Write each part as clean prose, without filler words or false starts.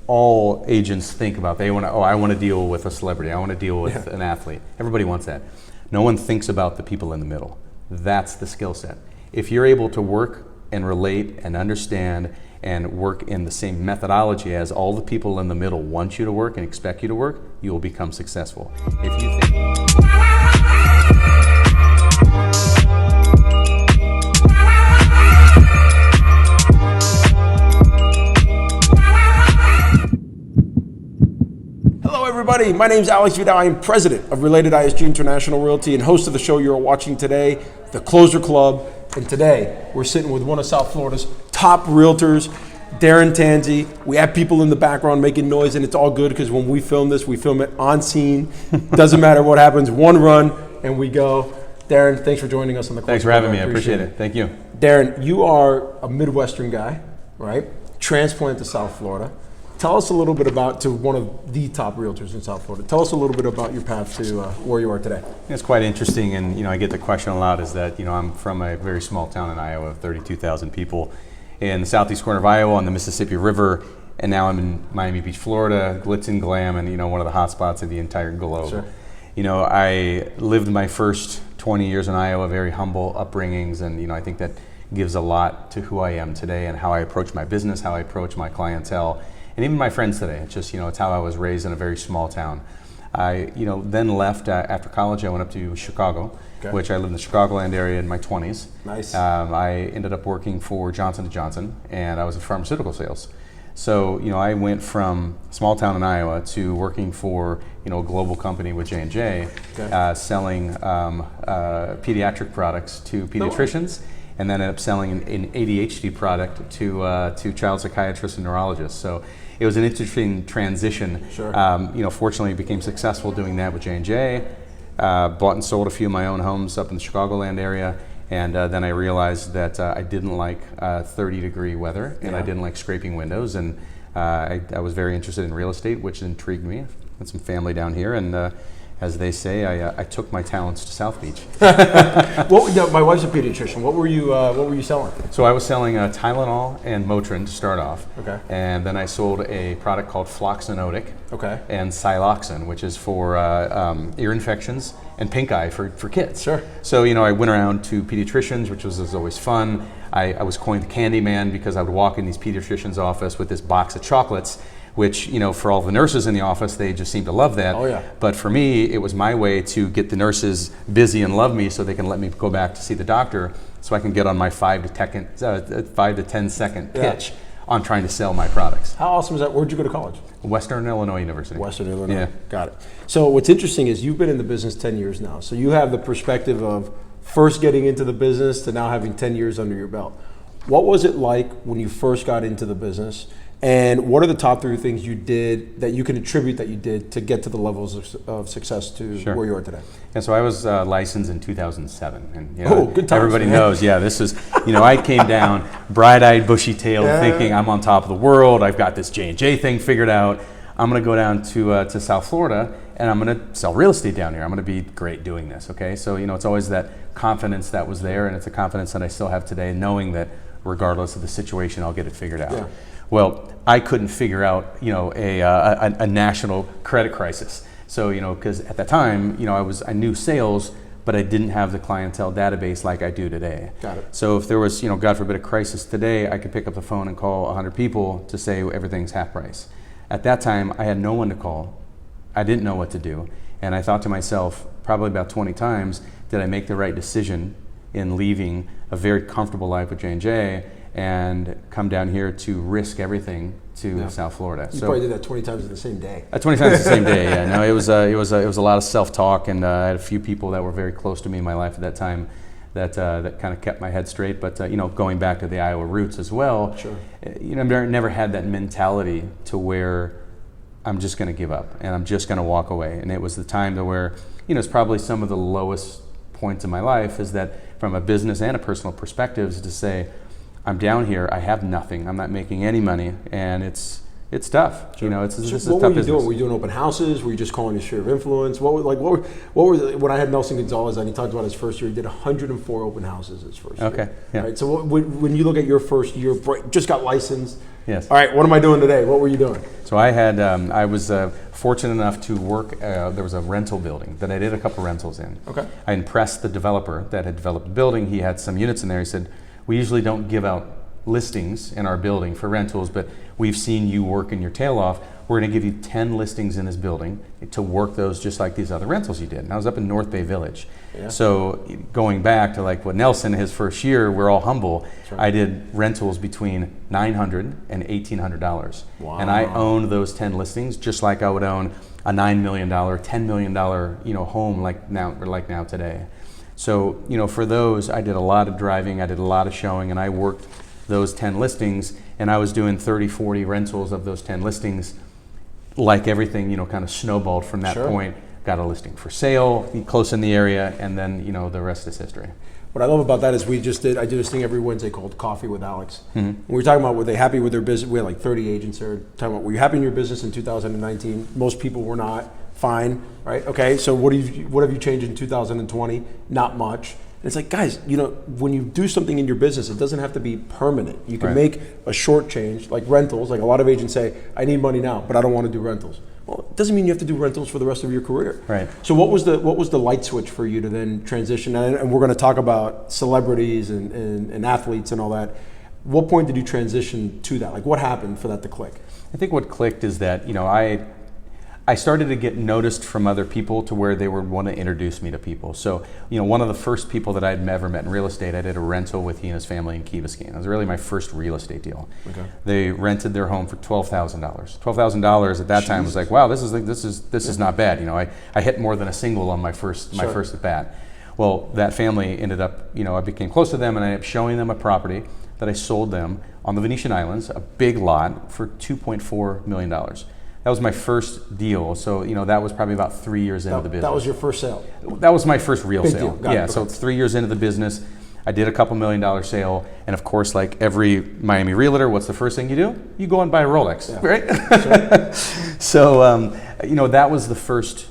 all agents think about. They want to, I want to deal with a celebrity. I want to deal with an athlete. Everybody wants that. No one thinks about the people in the middle. That's the skill set. If you're able to work and relate and understand and work in the same methodology as all the people in the middle want you to work and expect you to work, you will become successful. If you think... Hello everybody, my name is Alex Vidal. I am president of Related ISG International Realty and host of the show you're watching today, The Closer Club. And today, we're sitting with one of South Florida's top realtors, Darin Tansey. We have people in the background making noise, and it's all good because when we film this, we film it on scene. Doesn't matter what happens, one run, and we go. Darin, thanks for joining us on The Closer Club. Thanks for having me, I appreciate it. Thank you. Darin, you are a Midwestern guy, right? Transplant to South Florida. Tell us a little bit about, to one of the top realtors in South Florida, tell us a little bit about your path to where you are today. It's quite interesting, and I get the question a lot, is that I'm from a very small town in Iowa, 32,000 people in the southeast corner of Iowa on the Mississippi River, and now I'm in Miami Beach, Florida, glitz and glam, and one of the hot spots of the entire globe. Sure. I lived my first 20 years in Iowa, very humble upbringings, and I think that gives a lot to who I am today and how I approach my business, how I approach my clientele, and even my friends today. It's just, it's how I was raised in a very small town. I, then left after college. I went up to Chicago, which I lived in the Chicagoland area in my 20s. Nice. I ended up working for Johnson & Johnson, and I was in pharmaceutical sales. So, I went from small town in Iowa to working for, a global company with J&J, selling pediatric products to pediatricians, and then ended up selling an ADHD product to child psychiatrists and neurologists. So it was an interesting transition. Sure. Fortunately, became successful doing that with J&J. Bought and sold a few of my own homes up in the Chicagoland area, and then I realized that I didn't like 30-degree weather, and I didn't like scraping windows, and I was very interested in real estate, which intrigued me. I had some family down here, and as they say, I took my talents to South Beach. My wife's a pediatrician. What were you selling? So I was selling Tylenol and Motrin to start off. Okay. And then I sold a product called Floxinotic. Okay. And Siloxane, which is for ear infections and pink eye for kids. Sure. So I went around to pediatricians, which was always fun. I was coined the Candy Man because I would walk in these pediatricians' office with this box of chocolates, which, for all the nurses in the office, they just seem to love that. Oh, yeah. But for me, it was my way to get the nurses busy and love me so they can let me go back to see the doctor so I can get on my 5 to 10 second pitch on trying to sell my products. How awesome is that? Where'd you go to college? Western Illinois University. Western Illinois. Yeah. Got it. So what's interesting is you've been in the business 10 years now. So you have the perspective of first getting into the business to now having 10 years under your belt. What was it like when you first got into the business? And what are the top 3 things you did that you can attribute that you did to get to the levels of success to where you are today? And so I was licensed in 2007. And, good times, everybody man. knows, this is, I came down bright-eyed, bushy-tailed, thinking I'm on top of the world. I've got this J&J thing figured out. I'm going to go down to South Florida, and I'm going to sell real estate down here. I'm going to be great doing this, okay? So, it's always that confidence that was there, and it's a confidence that I still have today, knowing that regardless of the situation, I'll get it figured out. Yeah. Well, I couldn't figure out, a national credit crisis. So, because at that time, I knew sales, but I didn't have the clientele database like I do today. Got it. So if there was, God forbid, a crisis today, I could pick up the phone and call 100 people to say everything's half price. At that time, I had no one to call. I didn't know what to do. And I thought to myself, probably about 20 times, did I make the right decision in leaving a very comfortable life with J&J and come down here to risk everything to South Florida? You probably did that 20 times in the same day. 20 times the same day, yeah. No, it was a lot of self-talk, and I had a few people that were very close to me in my life at that time that kind of kept my head straight. But going back to the Iowa roots as well, sure. I've never had that mentality to where I'm just going to give up and I'm just going to walk away. And it was the time to where it's probably some of the lowest points in my life, is that from a business and a personal perspective, is to say, I'm down here, I have nothing, I'm not making any money, and it's tough. Sure. This is a tough business. What were you doing? Were you doing open houses? Were you just calling your sphere of influence? What were when I had Nelson Gonzalez on, he talked about his first year, he did 104 open houses his first year. Okay. Yeah. Right. So when you look at your first year, just got licensed, Yes. All right, what am I doing today? What were you doing? So I was fortunate enough to work, there was a rental building that I did a couple rentals in. Okay. I impressed the developer that had developed the building. He had some units in there. He said, we usually don't give out listings in our building for rentals, but we've seen you working your tail off. We're going to give you 10 listings in this building to work those just like these other rentals you did. And I was up in North Bay Village. Yeah. So going back to like what Nelson, his first year, we're all humble. Right. I did rentals between $900 and $1,800. Wow. And I owned those 10 listings just like I would own a $9 million, $10 million, home like now today. So, for those, I did a lot of driving, I did a lot of showing, and I worked those 10 listings, and I was doing 30, 40 rentals of those 10 listings. Like everything, kind of snowballed from that point. Got a listing for sale, close in the area, and then, the rest is history. What I love about that is I do this thing every Wednesday called Coffee with Alex. Mm-hmm. We were talking about, were they happy with their business? We had like 30 agents there talking about, were you happy in your business in 2019? Most people were not. Fine, right? Okay, so what have you changed in 2020? Not much. And it's like, guys, when you do something in your business, it doesn't have to be permanent. You can make a short change, like rentals. Like a lot of agents say, I need money now, but I don't want to do rentals. Well, it doesn't mean you have to do rentals for the rest of your career. Right. So what was the light switch for you to then transition? And we're going to talk about celebrities and athletes and all that. What point did you transition to that? Like what happened for that to click? I think what clicked is that, I started to get noticed from other people to where they would want to introduce me to people. So, one of the first people that I'd ever met in real estate, I did a rental with he and his family in Key Biscayne. It was really my first real estate deal. Okay. They rented their home for $12,000. $12,000 at that time was like, wow, this is not bad. I hit more than a single on my first at bat. Well, that family ended up, I became close to them, and I ended up showing them a property that I sold them on the Venetian Islands, a big lot for $2.4 million. That was my first deal. So, that was probably about 3 years into the business. That was your first sale? That was my first real sale. Yeah, so it's 3 years into the business. I did a couple $1 million sale. And of course, like every Miami realtor, what's the first thing you do? You go and buy a Rolex, right? Sure. So, that was the first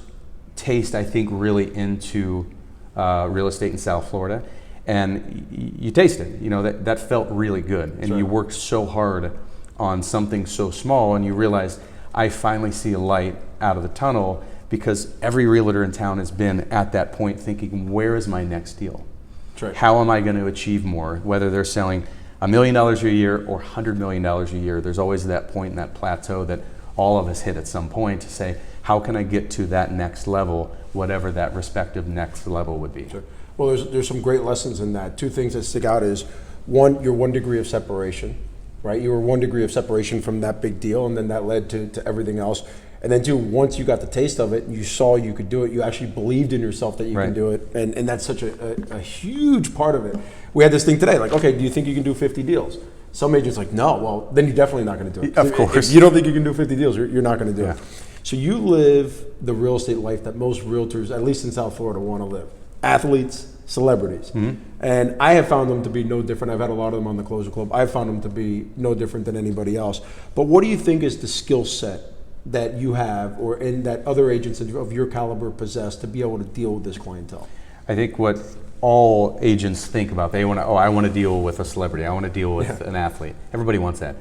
taste, I think, really into real estate in South Florida. And you taste it, that felt really good. And you worked so hard on something so small, and you realized, I finally see a light out of the tunnel, because every realtor in town has been at that point thinking, where is my next deal? Right. How am I going to achieve more? Whether they're selling $1 million a year or $100 million a year, there's always that point in that plateau that all of us hit at some point to say, how can I get to that next level, whatever that respective next level would be? Sure. Well, there's some great lessons in that. Two things that stick out is, one, your 1 degree of separation. Right, you were 1 degree of separation from that big deal, and then that led to everything else. And then two, once you got the taste of it, you saw you could do it, you actually believed in yourself that you can do it, and that's such a huge part of it. We had this thing today, like, okay, do you think you can do 50 deals? Some agents like, no, well, then you're definitely not going to do it. Of course. If you don't think you can do 50 deals, you're not going to do it. So you live the real estate life that most realtors, at least in South Florida, want to live. Athletes, celebrities. Mm-hmm. And I have found them to be no different. I've had a lot of them on the Closer Club. I've found them to be no different than anybody else. But what do you think is the skill set that you have, or in that other agents of your caliber possess, to be able to deal with this clientele? I think what all agents think about, I want to deal with a celebrity. I want to deal with an athlete. Everybody wants that.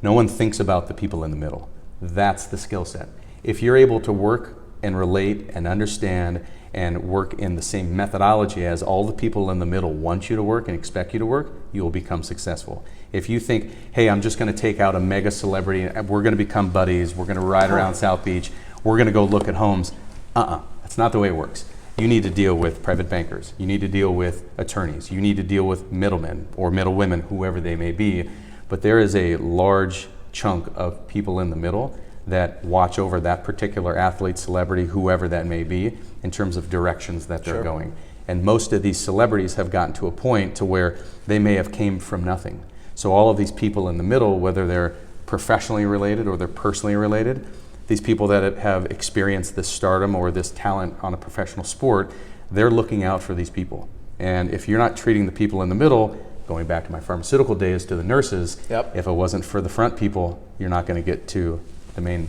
No one thinks about the people in the middle. That's the skill set. If you're able to work and relate and understand and work in the same methodology as all the people in the middle want you to work and expect you to work, you will become successful. If you think, hey, I'm just going to take out a mega celebrity, and we're going to become buddies, we're going to ride around South Beach, we're going to go look at homes, that's not the way it works. You need to deal with private bankers, you need to deal with attorneys, you need to deal with middlemen or middlewomen, whoever they may be, but there is a large chunk of people in the middle that watch over that particular athlete, celebrity, whoever that may be, in terms of directions that they're going. And most of these celebrities have gotten to a point to where they may have came from nothing. So all of these people in the middle, whether they're professionally related or they're personally related, these people that have experienced this stardom or this talent on a professional sport, they're looking out for these people. And if you're not treating the people in the middle, going back to my pharmaceutical days, to the nurses, if it wasn't for the front people, you're not going to get to the main.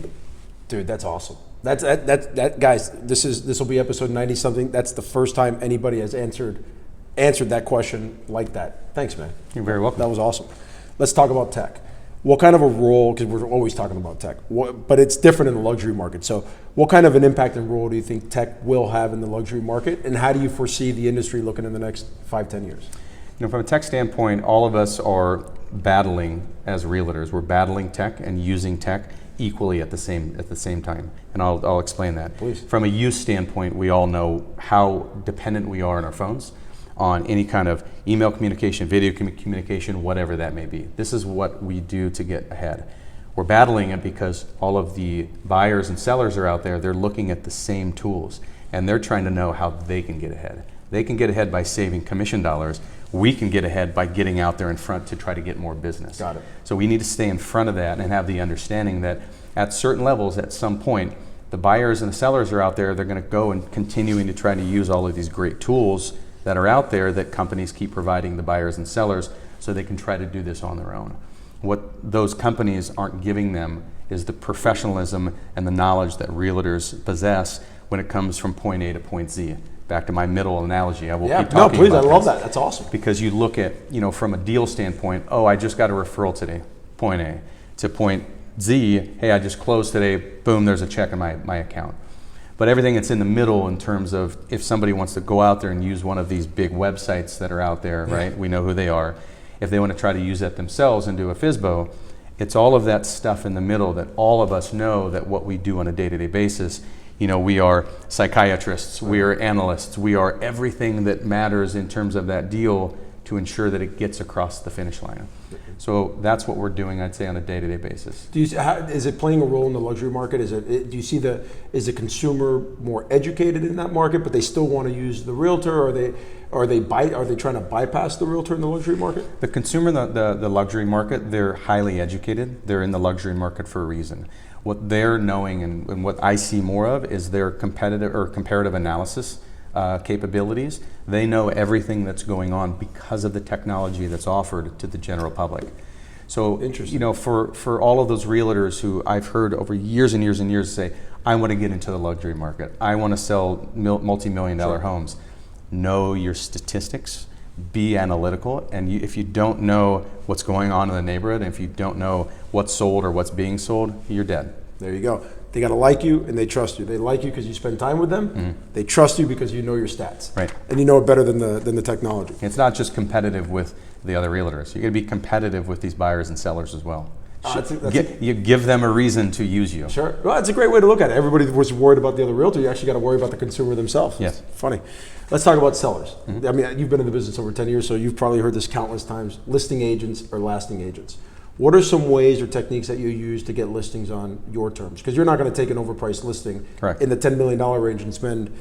Dude, that's awesome. That guys, this will be episode 90 something. That's the first time anybody has answered that question like that. Thanks, man. You're very welcome. That was awesome. Let's talk about tech. What kind of a role, because we're always talking about tech, but it's different in the luxury market. So what kind of an impact and role do you think tech will have in the luxury market? And how do you foresee the industry looking in the next 5-10 years? From a tech standpoint, all of us are battling as realtors. We're battling tech and using tech equally at the same time. And I'll explain that. Please. From a use standpoint, we all know how dependent we are on our phones, on any kind of email communication, video communication, whatever that may be. This is what we do to get ahead. We're battling it because all of the buyers and sellers are out there, they're looking at the same tools, and they're trying to know how they can get ahead. They can get ahead by saving commission dollars. We can get ahead by getting out there in front to try to get more business. Got it. So we need to stay in front of that and have the understanding that at certain levels, at some point, the buyers and the sellers are out there, they're going to go and continuing to try to use all of these great tools that are out there that companies keep providing the buyers and sellers so they can try to do this on their own. What those companies aren't giving them is the professionalism and the knowledge that realtors possess when it comes from point A to point Z. Back to my middle analogy, I will keep talking about please, I love this. that. That's awesome. Because you look at, from a deal standpoint, oh, I just got a referral today, point A, to point Z, hey, I just closed today, boom, there's a check in my account. But everything that's in the middle in terms of if somebody wants to go out there and use one of these big websites that are out there, right? We know who they are. If they want to try to use that themselves and do a FSBO, it's all of that stuff in the middle that all of us know that what we do on a day-to-day basis. We are psychiatrists, we are analysts, we are everything that matters in terms of that deal to ensure that it gets across the finish line. So that's what we're doing, I'd say, on a day-to-day basis. Is it playing a role in the luxury market? Do you see is the consumer more educated in that market, but they still want to use the realtor? Are they trying to bypass the realtor in the luxury market? The consumer, the luxury market, they're highly educated. They're in the luxury market for a reason. What they're knowing and what I see more of is their comparative analysis capabilities. They know everything that's going on because of the technology that's offered to the general public. So, for all of those realtors who I've heard over years and years and years say, I want to get into the luxury market. I want to sell multi-million-dollar homes. Know your statistics, be analytical, and if you don't know what's going on in the neighborhood, and if you don't know what's sold or what's being sold, you're dead. There you go. They got to like you and they trust you. They like you because you spend time with them. Mm-hmm. They trust you because you know your stats. Right. And you know it better than the technology. It's not just competitive with the other realtors. You're going to be competitive with these buyers and sellers as well. You give them a reason to use you. Sure. Well, it's a great way to look at it. Everybody was worried about the other realtor. You actually got to worry about the consumer themselves. Yes. Funny. Let's talk about sellers. Mm-hmm. I mean, you've been in the business over 10 years, so you've probably heard this countless times. Listing agents or lasting agents. What are some ways or techniques that you use to get listings on your terms? Because you're not going to take an overpriced listing in the $10 million range and spend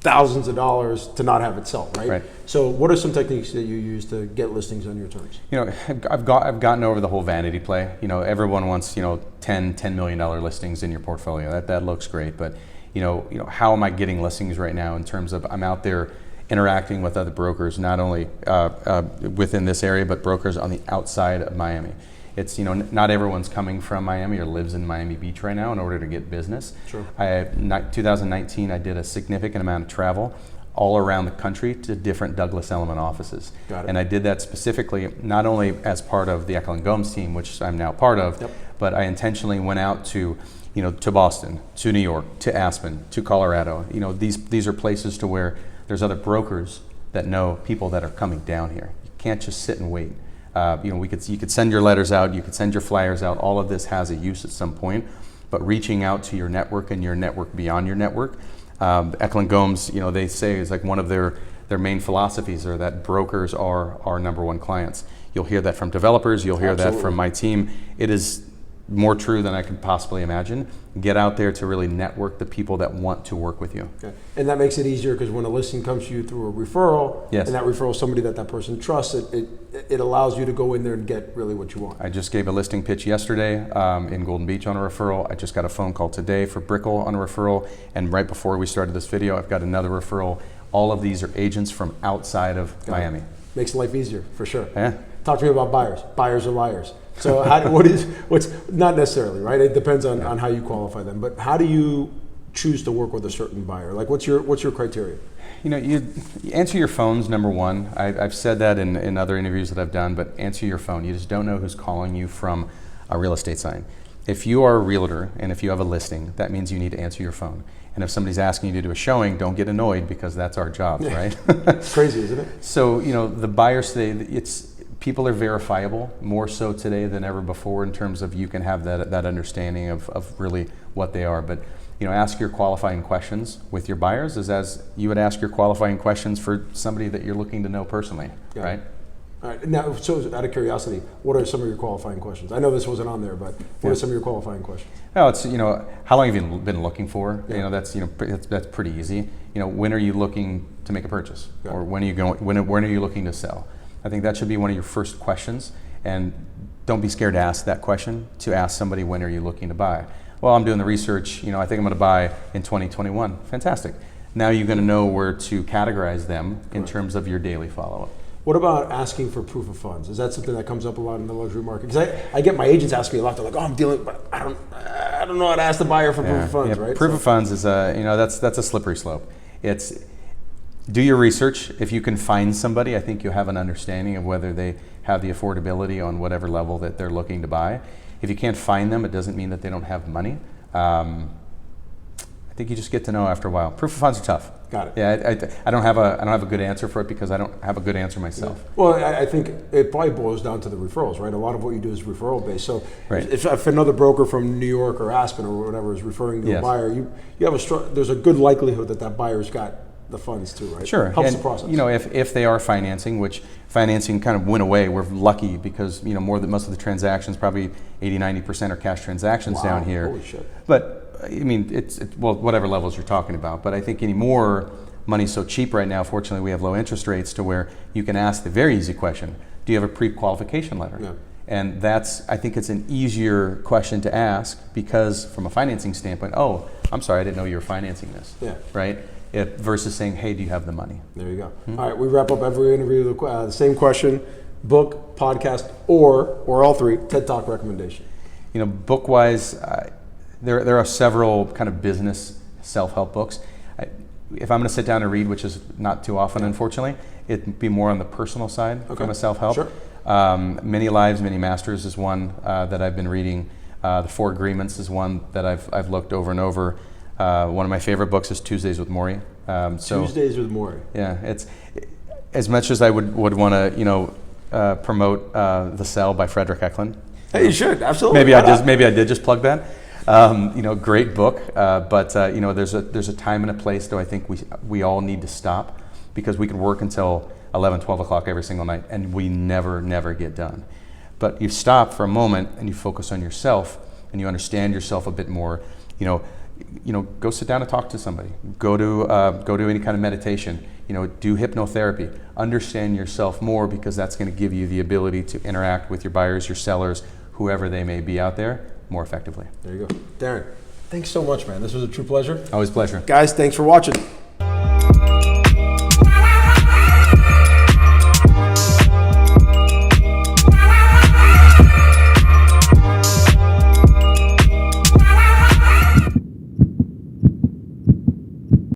thousands of dollars to not have it sell, right? So what are some techniques that you use to get listings on your terms? I've gotten over the whole vanity play. Everyone wants, $10 million listings in your portfolio. That looks great, but how am I getting listings right now in terms of I'm out there interacting with other brokers, not only within this area, but brokers on the outside of Miami. It's, not everyone's coming from Miami or lives in Miami Beach right now in order to get business. Sure. 2019, I did a significant amount of travel all around the country to different Douglas Elliman offices. Got it. And I did that specifically not only as part of the Eklund Gomes team, which I'm now part of, but I intentionally went out to, to Boston, to New York, to Aspen, to Colorado. These are places to where there's other brokers that know people that are coming down here. You can't just sit and wait. You could send your letters out, you could send your flyers out. All of this has a use at some point, but reaching out to your network and your network beyond your network. Eklund Gomes, they say is like one of their main philosophies are that brokers are our number one clients. You'll hear that from developers. You'll hear that from my team. It is more true than I could possibly imagine. Get out there to really network the people that want to work with you. Okay. And that makes it easier because when a listing comes to you through a referral, and that referral is somebody that person trusts, it allows you to go in there and get really what you want. I just gave a listing pitch yesterday in Golden Beach on a referral. I just got a phone call today for Brickell on a referral, and right before we started this video, I've got another referral. All of these are agents from outside of Miami. Makes life easier, for sure. Yeah. Talk to me about buyers. Buyers are liars. So what's not necessarily, right? It depends on how you qualify them. But how do you choose to work with a certain buyer? Like what's your criteria? You answer your phones, number one. I've said that in other interviews that I've done, but answer your phone. You just don't know who's calling you from a real estate sign. If you are a realtor and if you have a listing, that means you need to answer your phone. And if somebody's asking you to do a showing, don't get annoyed because that's our job, right? It's crazy, isn't it? So, the buyers today, people are verifiable more so today than ever before in terms of you can have that understanding of really what they are. But, ask your qualifying questions with your buyers as you would ask your qualifying questions for somebody that you're looking to know personally, right? All right. Now, so out of curiosity, what are some of your qualifying questions? I know this wasn't on there, but what are some of your qualifying questions? No, it's how long have you been looking for? Yeah. That's pretty easy. When are you looking to make a purchase, or when are you looking to sell? I think that should be one of your first questions, and don't be scared to ask that question. To ask somebody, when are you looking to buy? Well, I'm doing the research. I think I'm going to buy in 2021. Fantastic. Now you're going to know where to categorize them in terms of your daily follow-up. What about asking for proof of funds? Is that something that comes up a lot in the luxury market? Because I get my agents ask me a lot. They're like, I'm dealing, but I don't know how to ask the buyer for proof of funds, right? Proof of funds is that's a slippery slope. It's do your research. If you can find somebody, I think you'll have an understanding of whether they have the affordability on whatever level that they're looking to buy. If you can't find them, it doesn't mean that they don't have money. I think you just get to know after a while. Proof of funds are tough. Got it. Yeah, I don't have a good answer for it because I don't have a good answer myself. Yeah. Well, I think it probably boils down to the referrals, right? A lot of what you do is referral based. So if another broker from New York or Aspen or whatever is referring to a buyer, you have there's a good likelihood that buyer's got the funds too, right? Sure. Helps the process. If they are financing, which financing kind of went away, we're lucky because most of the transactions, probably 80-90% are cash transactions down here. Holy shit. But it's whatever levels you're talking about. But I think anymore, money's so cheap right now. Fortunately, we have low interest rates to where you can ask the very easy question: do you have a pre-qualification letter? Yeah. And I think it's an easier question to ask because from a financing standpoint, oh, I'm sorry, I didn't know you were financing this. Yeah. Right. Versus saying, hey, do you have the money? There you go. Mm-hmm. All right, we wrap up every interview with the same question: book, podcast, or all three, TED Talk recommendation. Book-wise, there are several kind of business self-help books. If I'm going to sit down and read, which is not too often, unfortunately, it'd be more on the personal side from a self-help. Sure. Many Lives, Many Masters is one that I've been reading. The Four Agreements is one that I've looked over and over. One of my favorite books is Tuesdays with Morrie. Tuesdays with Morrie. Yeah, it's as much as I would want to promote The Cell by Frederick Eklund. Hey, you should absolutely. Maybe I did just plug that. Great book, but there's a time and a place though I think we all need to stop because we can work until 11, 12 o'clock every single night and we never get done. But you stop for a moment and you focus on yourself and you understand yourself a bit more. Go sit down and talk to somebody. Go to any kind of meditation. Do hypnotherapy. Understand yourself more because that's going to give you the ability to interact with your buyers, your sellers, whoever they may be out there, more effectively. There you go. Darin, thanks so much, man. This was a true pleasure. Always a pleasure. Guys, thanks for watching.